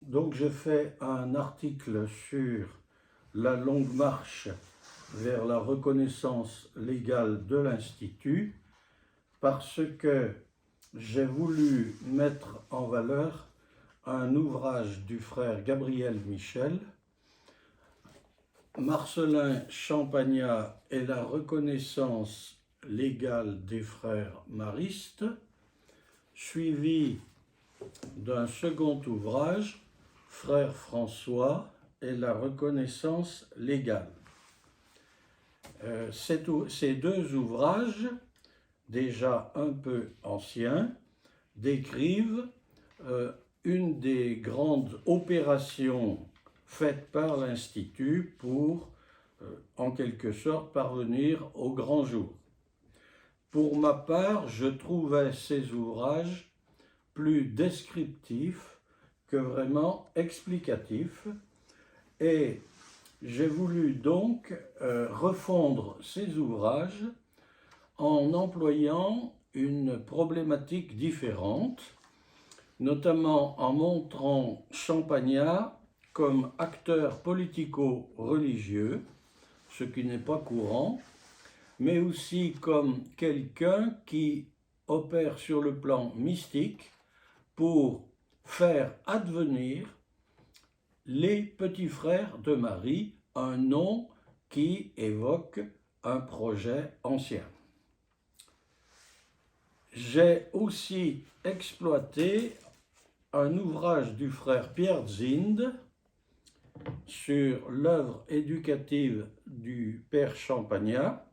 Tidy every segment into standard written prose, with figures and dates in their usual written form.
Donc j'ai fait un article sur la longue marche vers la reconnaissance légale de l'Institut parce que j'ai voulu mettre en valeur un ouvrage du frère Gabriel Michel, Marcellin Champagnat et la reconnaissance légale des frères maristes, suivi d'un second ouvrage, Frère François et la reconnaissance légale. Ces deux ouvrages, déjà un peu anciens, décrivent une des grandes opérations faites par l'Institut pour, en quelque sorte, parvenir au grand jour. Pour ma part, je trouvais ces ouvrages plus descriptifs que vraiment explicatifs, et j'ai voulu donc refondre ces ouvrages en employant une problématique différente, notamment en montrant Champagnat comme acteur politico-religieux, ce qui n'est pas courant, mais aussi comme quelqu'un qui opère sur le plan mystique pour faire advenir les petits frères de Marie, un nom qui évoque un projet ancien. J'ai aussi exploité un ouvrage du frère Pierre Zinde sur l'œuvre éducative du père Champagnat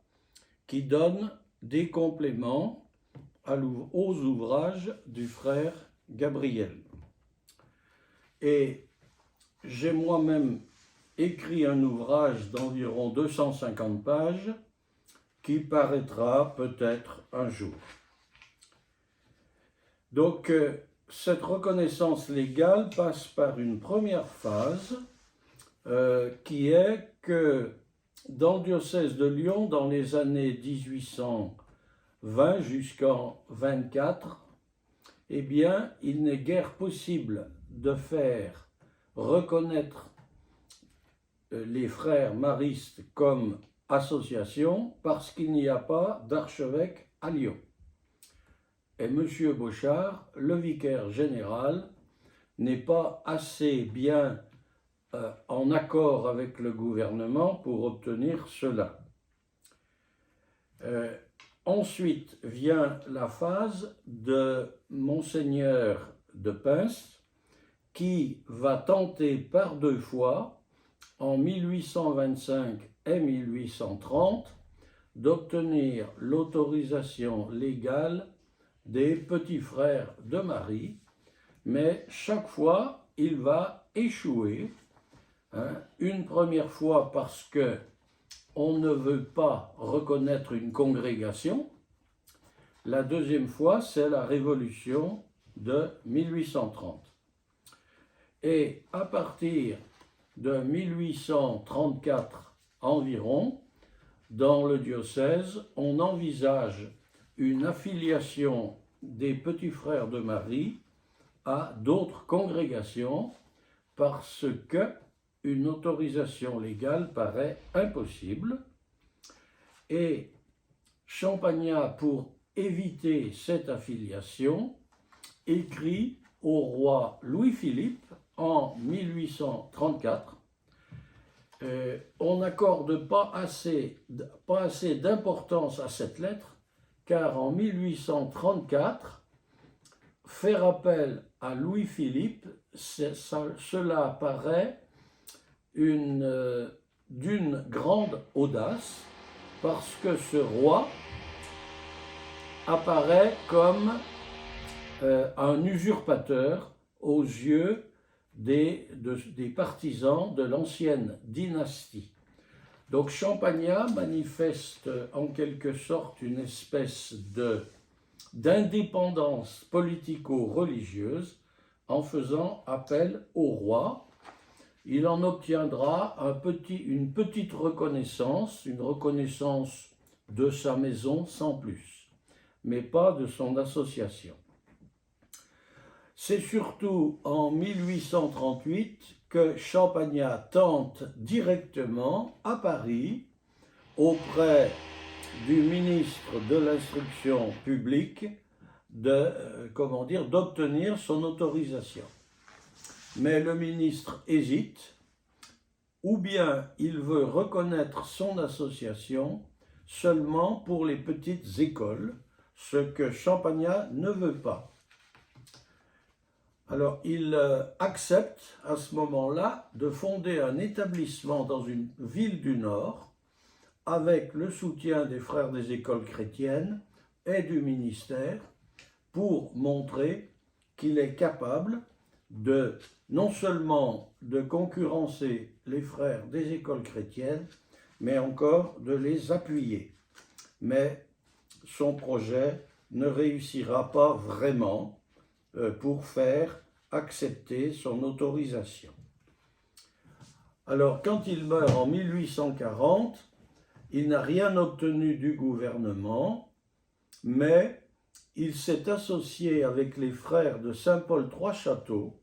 qui donne des compléments aux ouvrages du frère Gabriel. Et j'ai moi-même écrit un ouvrage d'environ 250 pages qui paraîtra peut-être un jour. Donc, cette reconnaissance légale passe par une première phase qui est que dans le diocèse de Lyon, dans les années 1820 jusqu'en 24, eh bien, il n'est guère possible de faire reconnaître les frères maristes comme association parce qu'il n'y a pas d'archevêque à Lyon. Et M. Bochart, le vicaire général, n'est pas assez bien en accord avec le gouvernement pour obtenir cela. Ensuite vient la phase de Monseigneur de Pince qui va tenter par deux fois, en 1825 et 1830, d'obtenir l'autorisation légale des petits frères de Marie, mais chaque fois il va échouer. Une première fois parce que on ne veut pas reconnaître une congrégation. La deuxième fois, c'est la Révolution de 1830. Et à partir de 1834 environ, dans le diocèse, on envisage une affiliation des petits frères de Marie à d'autres congrégations parce que une autorisation légale paraît impossible. Et Champagnat, pour éviter cette affiliation, écrit au roi Louis-Philippe en 1834. On n'accorde pas assez d'importance à cette lettre, car en 1834, faire appel à Louis-Philippe, cela paraît d'une grande audace, parce que ce roi apparaît comme un usurpateur aux yeux des partisans de l'ancienne dynastie. Donc Champagnat manifeste en quelque sorte une espèce d'indépendance politico-religieuse en faisant appel au roi, il en obtiendra une petite reconnaissance, une reconnaissance de sa maison sans plus, mais pas de son association. C'est surtout en 1838 que Champagnat tente directement à Paris, auprès du ministre de l'Instruction publique, d'obtenir son autorisation. Mais le ministre hésite, ou bien il veut reconnaître son association seulement pour les petites écoles, ce que Champagnat ne veut pas. Alors il accepte à ce moment-là de fonder un établissement dans une ville du Nord avec le soutien des frères des écoles chrétiennes et du ministère pour montrer qu'il est capable non seulement de concurrencer les frères des écoles chrétiennes, mais encore de les appuyer. Mais son projet ne réussira pas vraiment pour faire accepter son autorisation. Alors, quand il meurt en 1840, il n'a rien obtenu du gouvernement, mais il s'est associé avec les frères de Saint-Paul-Trois-Châteaux,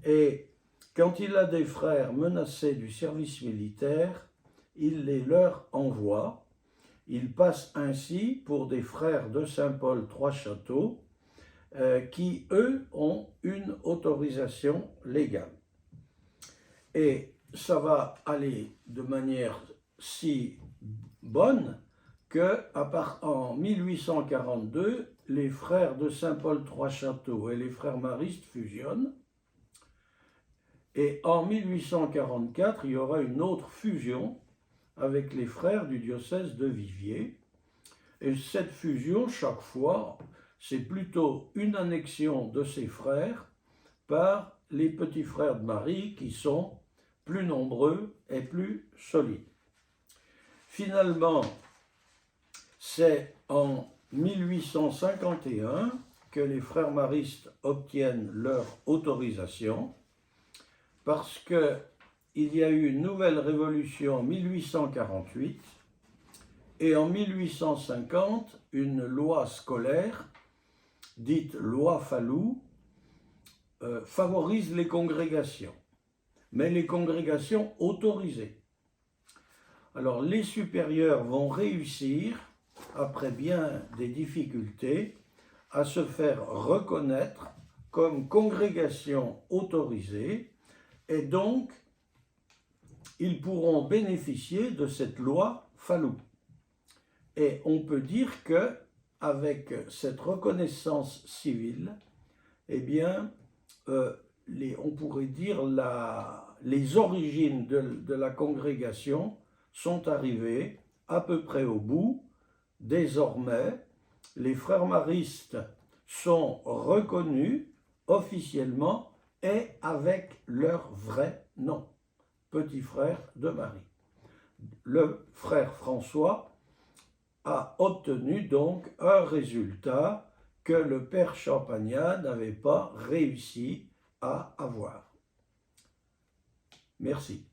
et quand il a des frères menacés du service militaire, il les leur envoie. Il passe ainsi pour des frères de Saint-Paul-Trois-Châteaux qui, eux, ont une autorisation légale. Et ça va aller de manière si bonne qu'en 1842, les frères de Saint-Paul-Trois-Châteaux et les frères maristes fusionnent. Et en 1844, il y aura une autre fusion avec les frères du diocèse de Viviers. Et cette fusion, chaque fois, c'est plutôt une annexion de ces frères par les petits frères de Marie qui sont plus nombreux et plus solides. Finalement, c'est en 1851 que les frères maristes obtiennent leur autorisation, parce qu'il y a eu une nouvelle révolution en 1848 et en 1850, une loi scolaire, dite loi Fallou, favorise les congrégations, mais les congrégations autorisées. Alors les supérieurs vont réussir, après bien des difficultés, à se faire reconnaître comme congrégation autorisée, et donc ils pourront bénéficier de cette loi Fallou. Et on peut dire que avec cette reconnaissance civile, eh bien, on pourrait dire les origines de la congrégation sont arrivées à peu près au bout. Désormais, les frères maristes sont reconnus officiellement et avec leur vrai nom, petit frère de Marie. Le frère François a obtenu donc un résultat que le père Champagnat n'avait pas réussi à avoir. Merci.